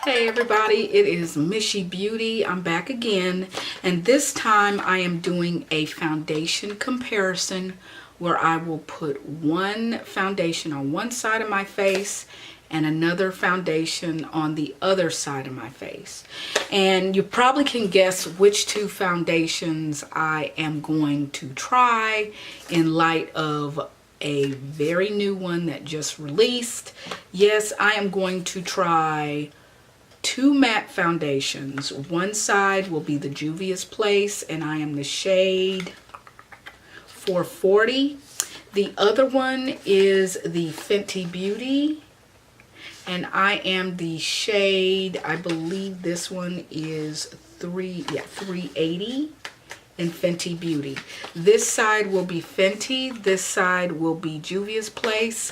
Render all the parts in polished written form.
Hey everybody, it is Mishy Beauty. I'm back again, and this time I am doing a foundation comparison where I will put one foundation on one side of my face and another foundation on the other side of my face. And you probably can guess which two foundations I am going to try in light of a very new one that just released. Yes, I am going to try two matte foundations. One side will be the Juvia's Place, and I am the shade 440. The other one is the Fenty Beauty, and I am the shade, I believe this one is 380 in Fenty Beauty. This side will be Fenty, this side will be Juvia's Place.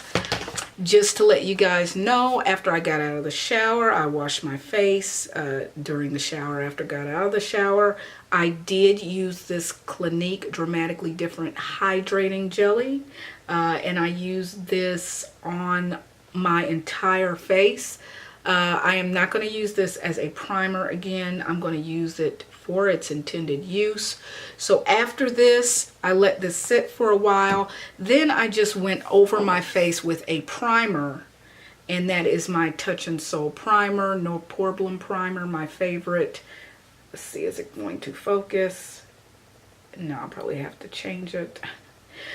Just to let you guys know, after I got out of the shower, I washed my face during the shower. After I got out of the shower, I did use this Clinique Dramatically Different Hydrating Jelly. And I used this on my entire face. I am not going to use this as a primer again. I'm going to use it for its intended use. So after this, I let this sit for a while. Then I just went over my face with a primer, and that is my Touch and Soul primer, No Pore primer, my favorite. Let's see, is it going to focus? No, I'll probably have to change it.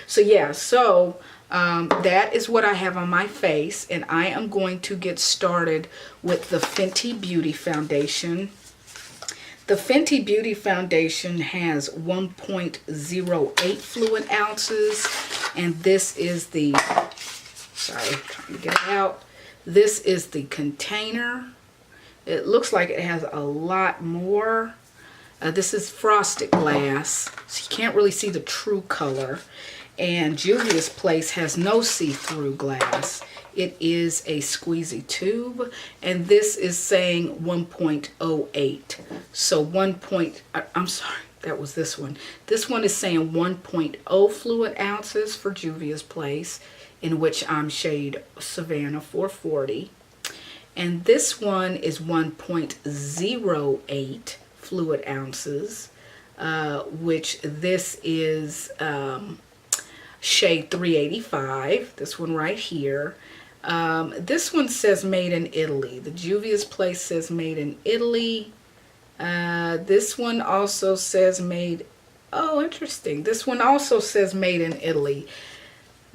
So yeah, that is what I have on my face, and I am going to get started with the Fenty Beauty foundation. The Fenty Beauty foundation has 1.08 fluid ounces, and this is the, sorry, trying to get it out. This is the container. It looks like it has a lot more. This is frosted glass, so you can't really see the true color. And Juvia's Place has no see-through glass. It is a squeezy tube, and this is saying 1.08. So I'm sorry, that was this one. This one is saying 1.0 fluid ounces for Juvia's Place, in which I'm shade Savannah 440. And this one is 1.08 fluid ounces, which this is shade 385, this one right here. This one says made in Italy. The Juvia's Place says made in Italy. This one also says made, oh interesting, this one also says made in Italy.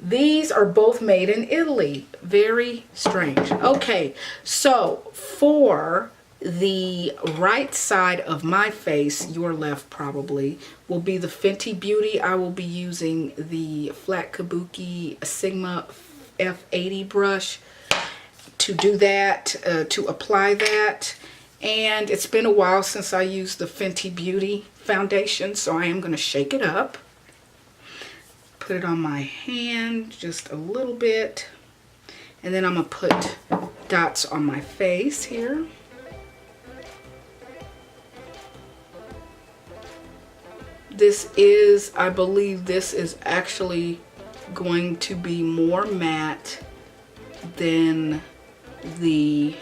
These are both made in Italy. Very strange. Okay, so for the right side of my face, your left probably, will be the Fenty Beauty. I will be using the Flat Kabuki Sigma F80 brush to do that, to apply that. And it's been a while since I used the Fenty Beauty foundation, so I am going to shake it up. Put it on my hand just a little bit. And then I'm going to put dots on my face here. This is, I believe this is actually going to be more matte than the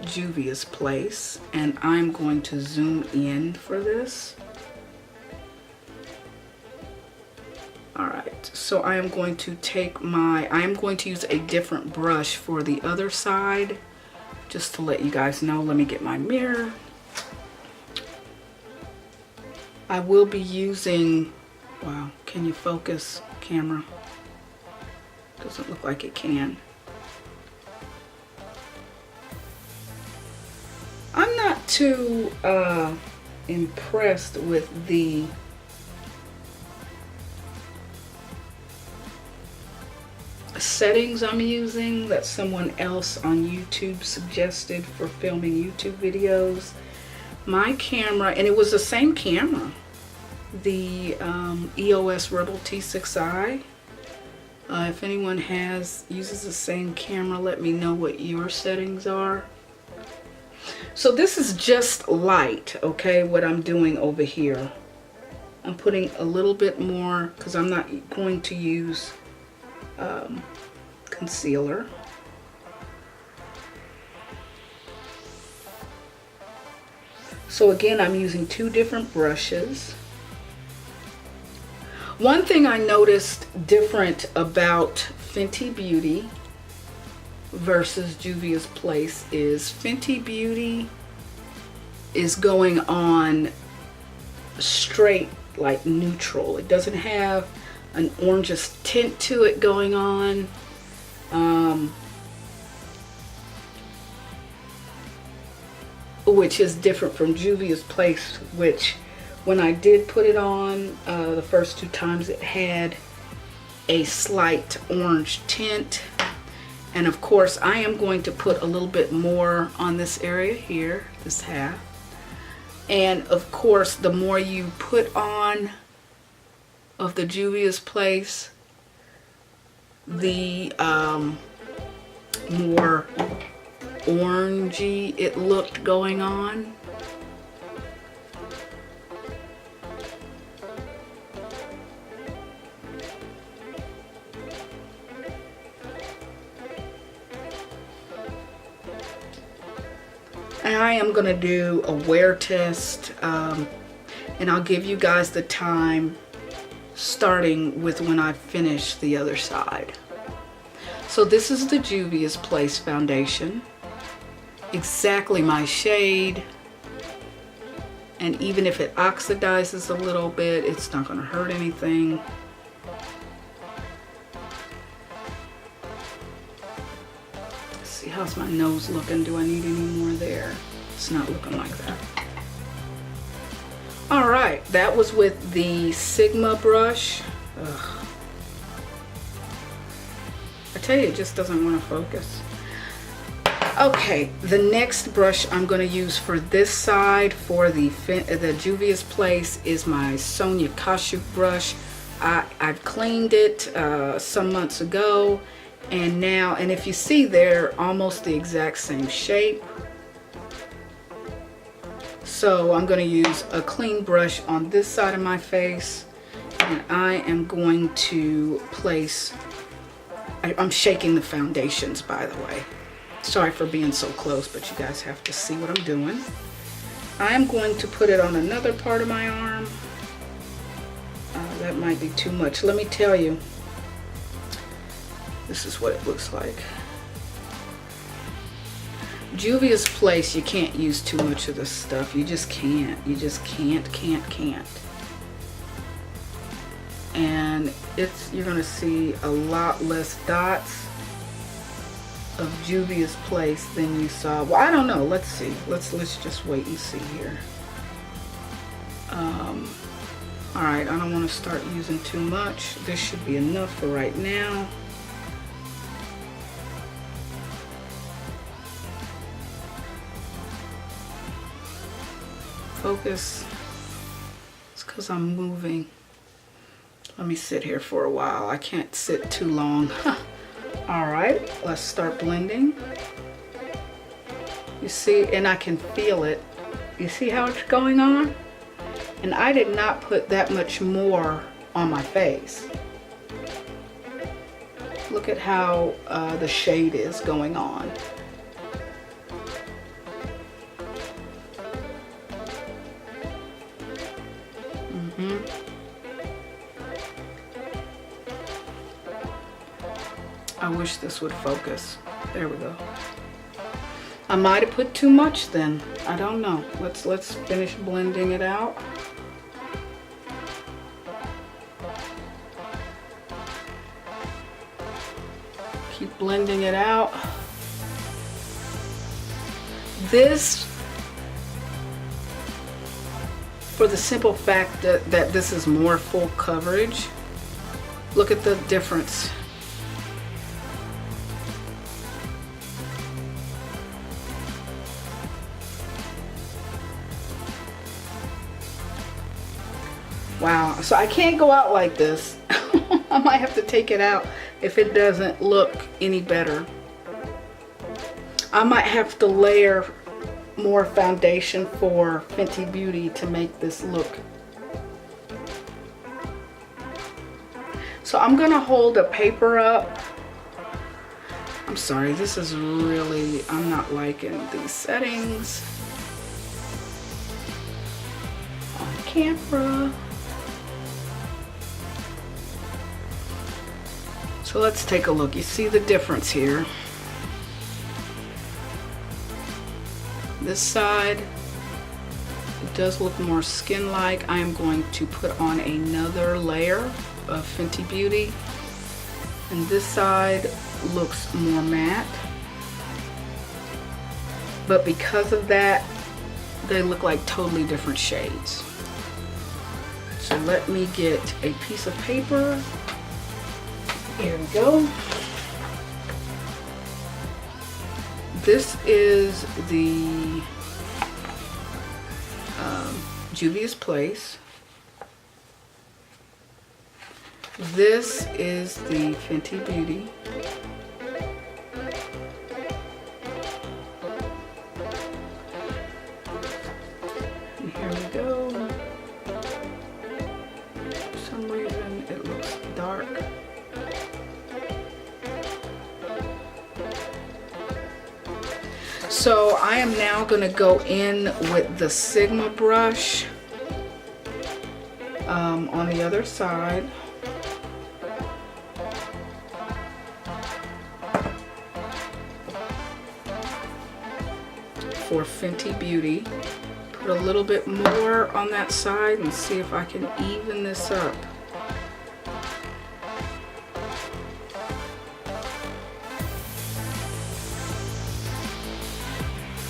Juvia's Place, and I'm going to zoom in for this. Alright, so I am going to use a different brush for the other side, just to let you guys know. Let me get my mirror. I will be using, wow, can you focus, camera? Doesn't look like it can. I'm not too impressed with the settings I'm using that someone else on YouTube suggested for filming YouTube videos. My camera, and it was the same camera, the EOS Rebel T6i. If anyone uses the same camera, let me know what your settings are. So this is just light, okay, what I'm doing over here. I'm putting a little bit more because I'm not going to use concealer. So again, I'm using 2 different brushes. One thing I noticed different about Fenty Beauty versus Juvia's Place is Fenty Beauty is going on straight, like neutral. It doesn't have an orangish tint to it going on. Which is different from Juvia's Place, which when I did put it on the first 2 times, it had a slight orange tint. And of course I am going to put a little bit more on this area here, this half. And of course, the more you put on of the Juvia's Place, the more orangey it looked going on. And I am going to do a wear test, and I'll give you guys the time starting with when I finish the other side. So this is the Juvia's Place foundation. Exactly my shade. And even if it oxidizes a little bit, it's not going to hurt anything. Let's see, how's my nose looking? Do I need any more there? It's not looking like that. All right, that was with the Sigma brush. Ugh. I tell you, it just doesn't want to focus. Okay, the next brush I'm going to use for this side for the Juvia's Place is my Sonia Kashuk brush. I've cleaned it some months ago, and now, and if you see, they're almost the exact same shape. So I'm going to use a clean brush on this side of my face, and I am going to place, I'm shaking the foundations, by the way. Sorry for being so close, but you guys have to see what I'm doing. I am going to put it on another part of my arm. That might be too much. Let me tell you, this is what it looks like. Juvia's Place, you can't use too much of this stuff. You just can't. You just can't. And you're gonna see a lot less dots of Juvia's Place than you saw. Well, I don't know. Let's see. Let's just wait and see here. All right, I don't want to start using too much. This should be enough for right now. Focus. It's because I'm moving. Let me sit here for a while. I can't sit too long. All right, let's start blending. You see, and I can feel it. You see how it's going on? And I did not put that much more on my face. Look at how the shade is going on. I wish this would focus. There we go. I might have put too much then. I don't know. Let's finish blending it out. Keep blending it out. This, for the simple fact that this is more full coverage. Look at the difference. Wow, so I can't go out like this. I might have to take it out if it doesn't look any better. I might have to layer more foundation for Fenty Beauty to make this look. So I'm gonna hold a paper up. I'm sorry, this is really, I'm not liking these settings. camera. So let's take a look. You see the difference here. This side, it does look more skin-like. I am going to put on another layer of Fenty Beauty. And this side looks more matte. But because of that, they look like totally different shades. So let me get a piece of paper. Here we go. This is the Juvia's Place. This is the Fenty Beauty. And here we go. For some reason it looks dark. So I am now going to go in with the Sigma brush on the other side. For Fenty Beauty. Put a little bit more on that side and see if I can even this up.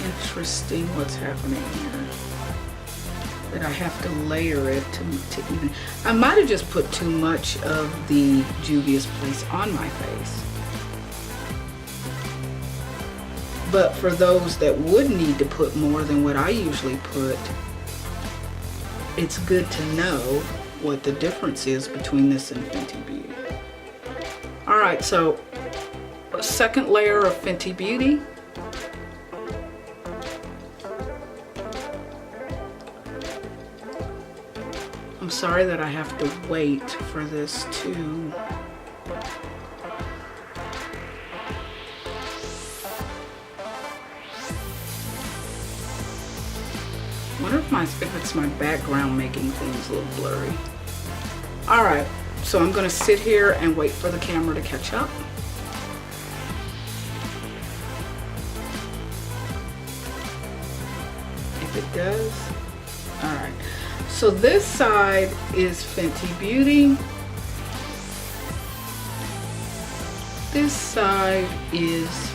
Interesting what's happening here. That I have to layer it to even. I might have just put too much of the Juvia's Place on my face. But for those that would need to put more than what I usually put, it's good to know what the difference is between this and Fenty Beauty. Alright, so a second layer of Fenty Beauty. I'm sorry that I have to wait for this to wonder if it's my background making things a little blurry. Alright, so I'm going to sit here and wait for the camera to catch up. If it does. Alright, so this side is Fenty Beauty. This side is,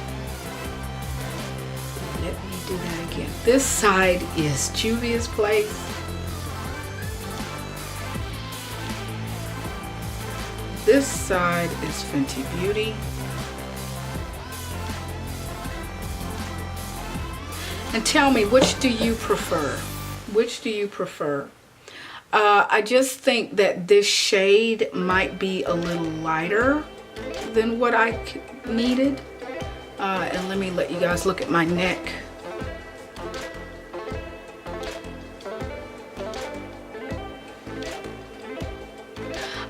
let me do that again. This side is Juvia's Place. This side is Fenty Beauty. And tell me, which do you prefer? Which do you prefer? I just think that this shade might be a little lighter than what I needed. And let me let you guys look at my neck.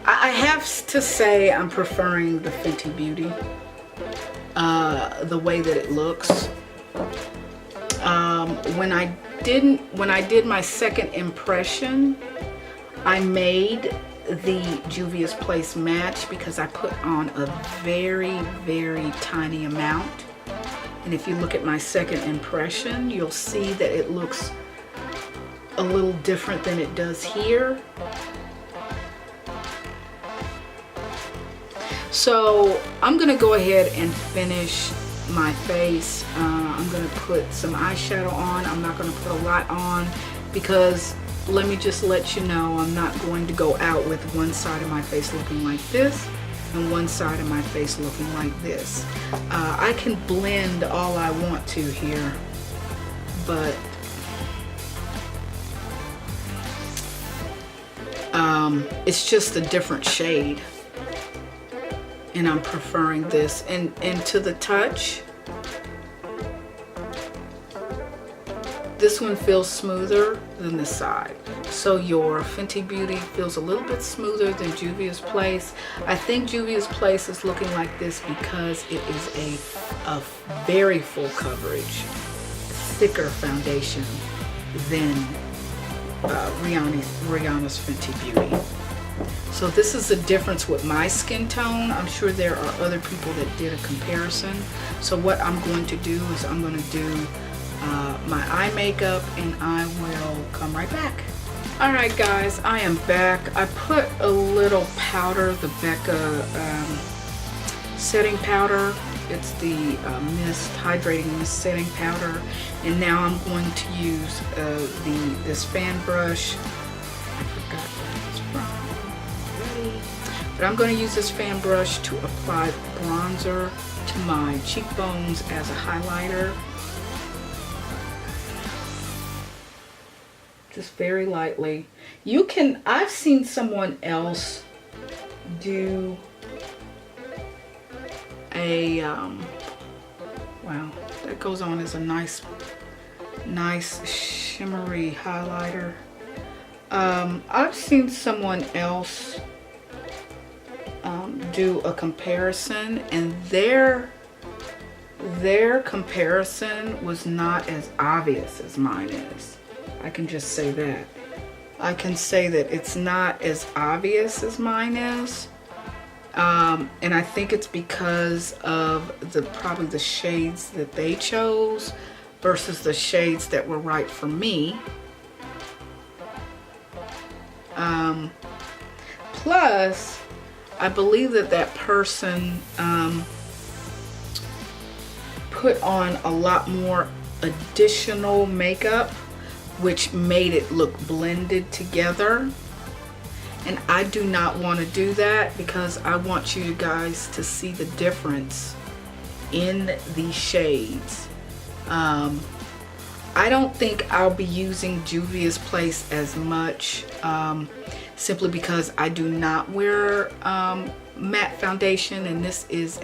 I have to say I'm preferring the Fenty Beauty, the way that it looks. When I did my second impression, I made the Juvia's Place match because I put on a very, very tiny amount. And if you look at my second impression, you'll see that it looks a little different than it does here. So I'm gonna go ahead and finish my face. I'm gonna put some eyeshadow on. I'm not gonna put a lot on because let me just let you know, I'm not going to go out with one side of my face looking like this and one side of my face looking like this. I can blend all I want to here, but it's just a different shade. And I'm preferring this. And to the touch, this one feels smoother than this side. So your Fenty Beauty feels a little bit smoother than Juvia's Place. I think Juvia's Place is looking like this because it is a very full coverage, thicker foundation than Rihanna's Fenty Beauty. So this is the difference with my skin tone. I'm sure there are other people that did a comparison. So what I'm going to do is I'm going to do my eye makeup, and I will come right back. Alright guys, I am back. I put a little powder, the Becca setting powder. It's the hydrating mist setting powder. And now I'm going to use this fan brush. I forgot where it's from already. But I'm going to use this fan brush to apply bronzer to my cheekbones as a highlighter. Just very lightly. I've seen someone else do a, wow, that goes on as a nice shimmery highlighter. I've seen someone else do a comparison, and their comparison was not as obvious as mine is. I can just say that. I can say that it's not as obvious as mine is. And I think it's because of probably the shades that they chose versus the shades that were right for me. Plus, I believe that person put on a lot more additional makeup, which made it look blended together. And I do not want to do that, because I want you guys to see the difference in these shades. I don't think I'll be using Juvia's Place as much, simply because I do not wear matte foundation, and this is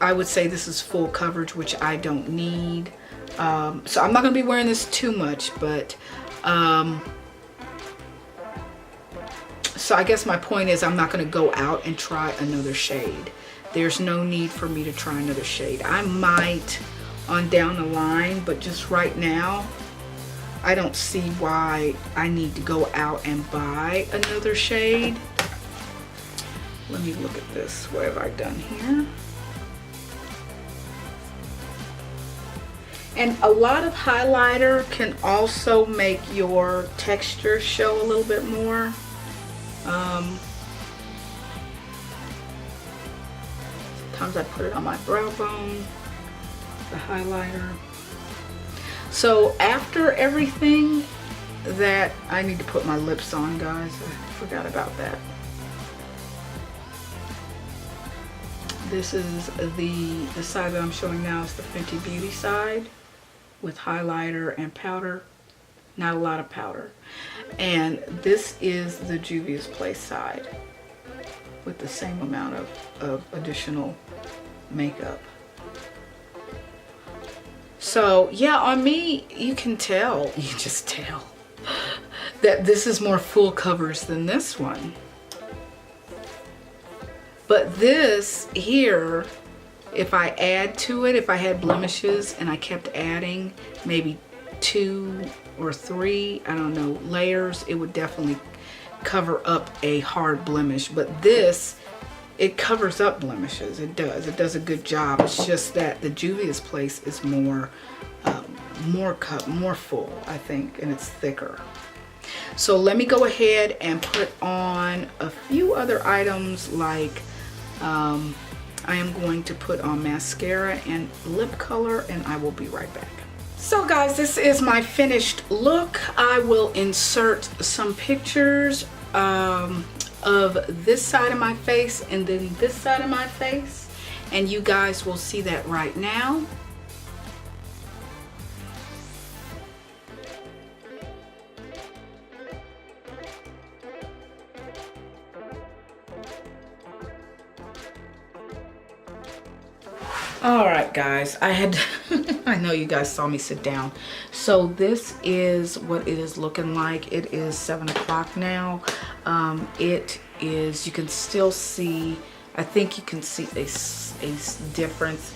I would say this is full coverage, which I don't need. So I'm not going to be wearing this too much, but so I guess my point is I'm not going to go out and try another shade. There's no need for me to try another shade. I might on down the line, but just right now I don't see why I need to go out and buy another shade. Let me look at this. What have I done here? And a lot of highlighter can also make your texture show a little bit more. Sometimes I put it on my brow bone, the highlighter. So after everything that, I need to put my lips on, guys. I forgot about that. This is the side that I'm showing now is the Fenty Beauty side with highlighter and powder. Not a lot of powder. And this is the Juvia's Place side with the same amount of additional makeup. So yeah, on me, you can tell, you just tell that this is more full coverage than this one. But this here, if I add to it, if I had blemishes and I kept adding maybe 2 or 3, I don't know, layers, it would definitely cover up a hard blemish. But this, it covers up blemishes. It does a good job. It's just that the Juvia's Place is more full, I think, and it's thicker. So let me go ahead and put on a few other items, like I am going to put on mascara and lip color, and I will be right back. So guys, this is my finished look. I will insert some pictures of this side of my face and then this side of my face, and you guys will see that right now. All right, guys, I know you guys saw me sit down. So this is what it is looking like. It is 7 o'clock now. It is, you can still see, I think you can see a difference.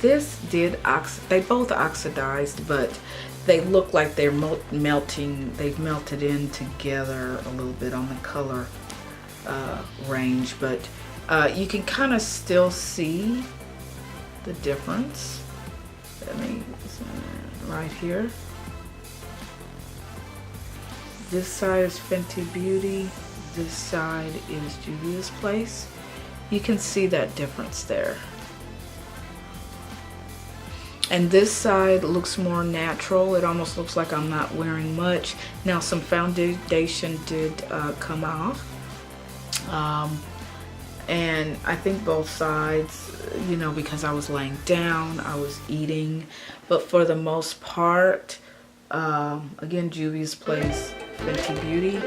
this did they both oxidized, but they look like they're melting. They've melted in together a little bit on the color range, but you can kind of still see the difference. Let me right here. This side is Fenty Beauty. This side is Juvia's Place. You can see that difference there. And this side looks more natural. It almost looks like I'm not wearing much. Now some foundation did come off. And I think both sides, you know, because I was laying down, I was eating. But for the most part, again, Juvia's Place, Fenty Beauty,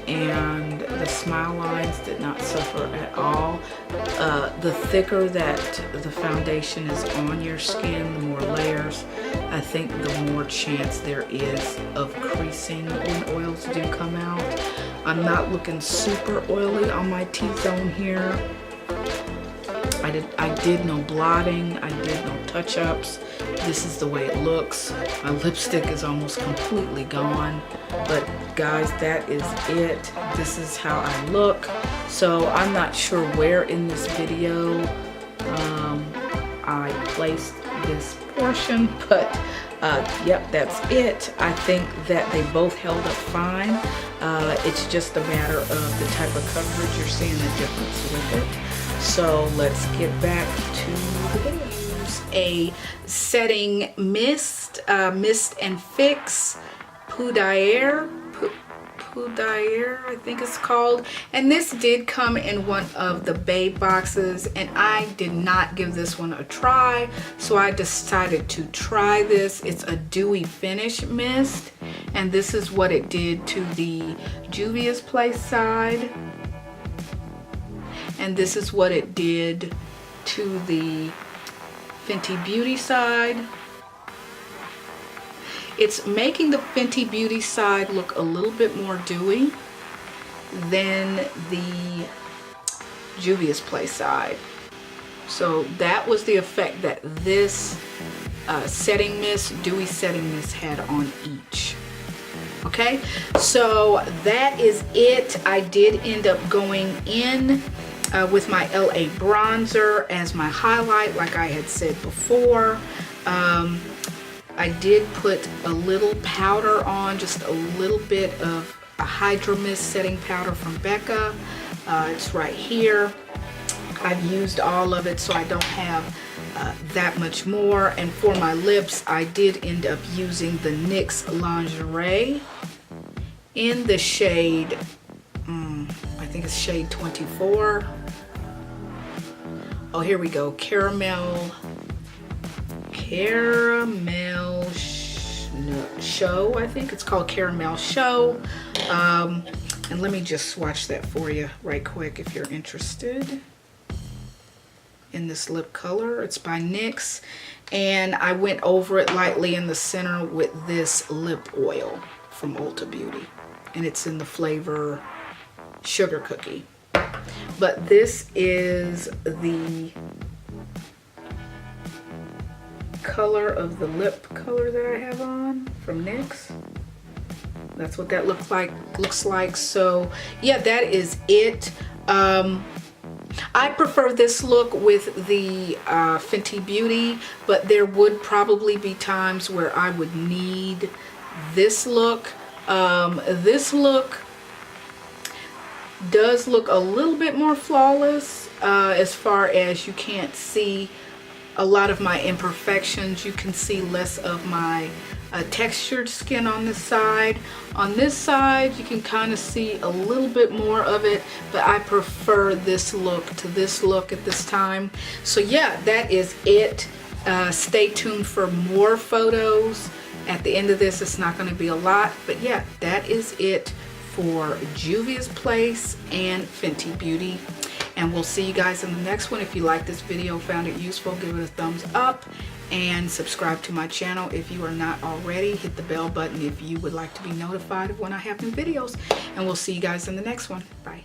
and the smile lines did not suffer at all. The thicker that the foundation is on your skin, the more layers, I think the more chance there is of creasing when oils do come out. I'm not looking super oily on my T-zone here. I did no blotting, I did no touch-ups. This is the way it looks. My lipstick is almost completely gone, but guys, that is it. This is how I look. So I'm not sure where in this video I placed this portion, but yep, that's it. I think that they both held up fine. It's just a matter of the type of coverage. You're seeing the difference with it. So let's get back to the videos. A setting mist, Mist and Fix Poudre, I think it's called. And this did come in one of the Babe boxes, and I did not give this one a try, so I decided to try this. It's a dewy finish mist, and this is what it did to the Juvia's Place side. And this is what it did to the Fenty Beauty side. It's making the Fenty Beauty side look a little bit more dewy than the Juvia's Place side. So that was the effect that this setting mist, dewy setting mist had on each. Okay, so that is it. I did end up going in with my LA bronzer as my highlight, like I had said before. I did put a little powder on, just a little bit of a Hydro Mist setting powder from Becca. It's right here. I've used all of it, so I don't have that much more. And for my lips, I did end up using the NYX Lingerie in the shade, I think it's shade 24. Oh, here we go. Caramel Show, I think it's called Caramel Show. And let me just swatch that for you right quick if you're interested in this lip color. It's by NYX, and I went over it lightly in the center with this lip oil from Ulta Beauty, and it's in the flavor Sugar Cookie. But this is the color of the lip color that I have on from NYX. That's what that looks like. So yeah, that is it. I prefer this look with the Fenty Beauty, but there would probably be times where I would need this look. This look does look a little bit more flawless as far as you can't see a lot of my imperfections. You can see less of my textured skin on this side. On this side, you can kind of see a little bit more of it, but I prefer this look to this look at this time. So yeah, that is it. Stay tuned for more photos. At the end of this, it's not going to be a lot, but yeah, that is it for Juvia's Place and Fenty Beauty. And we'll see you guys in the next one. If you like this video, found it useful, give it a thumbs up and subscribe to my channel if you are not already. Hit the bell button if you would like to be notified of when I have new videos. And we'll see you guys in the next one. Bye.